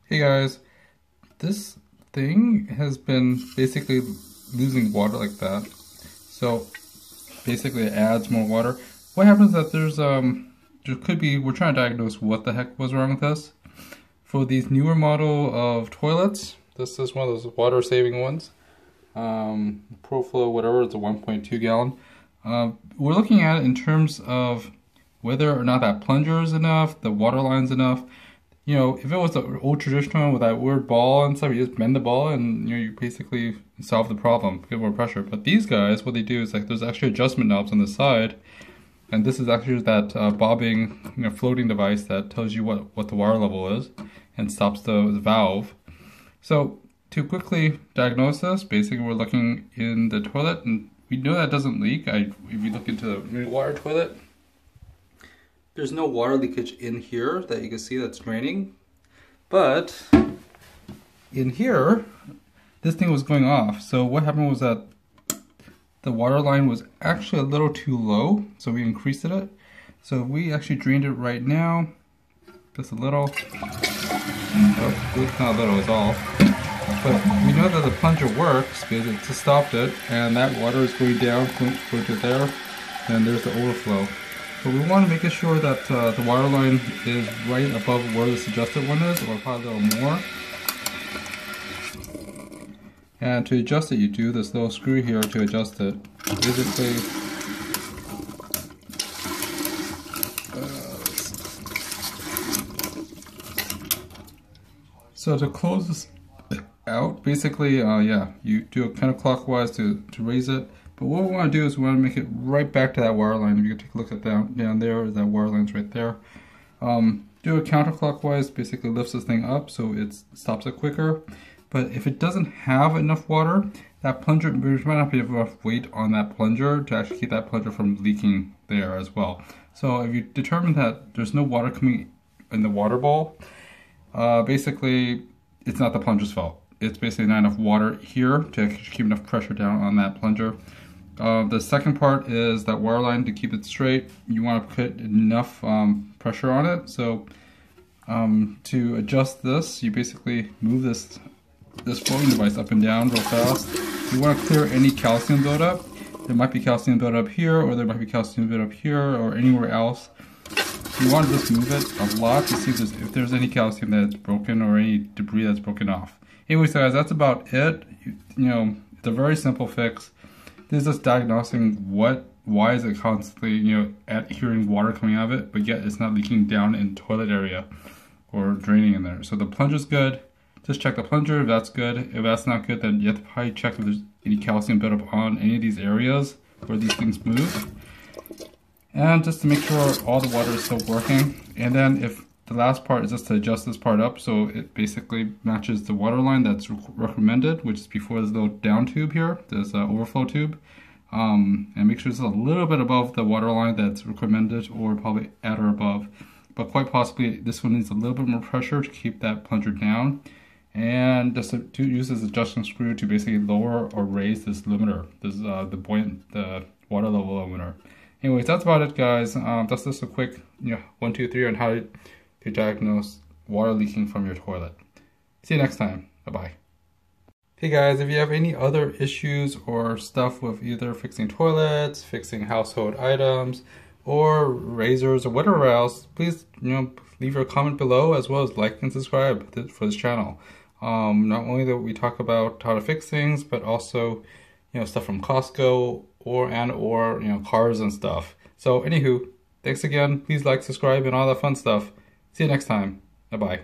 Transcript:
Hey guys, this thing has been basically losing water like that. So basically it adds more water. What happens is that there could be, we're trying to diagnose what the heck was wrong with this. For these newer model of toilets, this is one of those water saving ones. ProFlow, whatever, it's a 1.2 gallon. We're looking at it in terms of whether or not that plunger is enough, the water line's enough. You know, if it was the old traditional one with that weird ball and stuff, you just bend the ball and you basically solve the problem, get more pressure. But these guys, what they do is like there's actually adjustment knobs on the side, and this is actually that bobbing, floating device that tells you what the water level is and stops the valve. So to quickly diagnose this, basically we're looking in the toilet, and we know that doesn't leak. If you look into the rainwater toilet, there's no water leakage in here that you can see that's draining. But in here, this thing was going off. So what happened was that the water line was actually a little too low, so we increased it. So we actually drained it right now, just a little. Oh, it's not a little, it's all. But we know that the plunger works because it just stopped it, and that water is going down, going to there, and there's the overflow. But we want to make sure that the water line is right above where the suggested one is, or probably a little more. And to adjust it, you do this little screw here to adjust it. Basically, so to close this out, basically, yeah, you do it kind of clockwise to raise it. But what we want to do is we want to make it right back to that wire line. If you can take a look at down there, that wire line's right there. Do it counterclockwise, basically lifts this thing up so it stops it quicker. But if it doesn't have enough water, that plunger, there might not be enough weight on that plunger to actually keep that plunger from leaking there as well. So if you determine that there's no water coming in the water bowl, basically it's not the plunger's fault. It's basically not enough water here to keep enough pressure down on that plunger. The second part is that wire line. To keep it straight, you want to put enough pressure on it. So to adjust this, you basically move this floating device up and down real fast. You want to clear any calcium buildup. There might be calcium buildup here, or there might be calcium buildup here, or anywhere else. You want to just move it a lot to see if there's any calcium that's broken or any debris that's broken off. Anyways, guys, that's about it. You know, it's a very simple fix. This is just diagnosing why is it constantly, hearing water coming out of it, but yet it's not leaking down in toilet area or draining in there. So the plunger's good. Just check the plunger if that's good. If that's not good, then you have to probably check if there's any calcium buildup on any of these areas where these things move. And just to make sure all the water is still working. And then if the last part is just to adjust this part up so it basically matches the water line that's recommended, which is before this little down tube here, this overflow tube. And make sure it's a little bit above the water line that's recommended, or probably at or above. But quite possibly this one needs a little bit more pressure to keep that plunger down. And just to use this adjustment screw to basically lower or raise this limiter, the water level limiter. Anyways, that's about it, guys. That's just a quick 1, 2, 3 on how to diagnose water leaking from your toilet. See you next time. Bye-bye. Hey guys, if you have any other issues or stuff with either fixing toilets, fixing household items, or razors or whatever else, please leave your comment below, as well as like and subscribe for this channel. Not only that we talk about how to fix things, but also stuff from Costco or cars and stuff. So anywho, thanks again. Please like, subscribe, and all that fun stuff. See you next time. Bye-bye.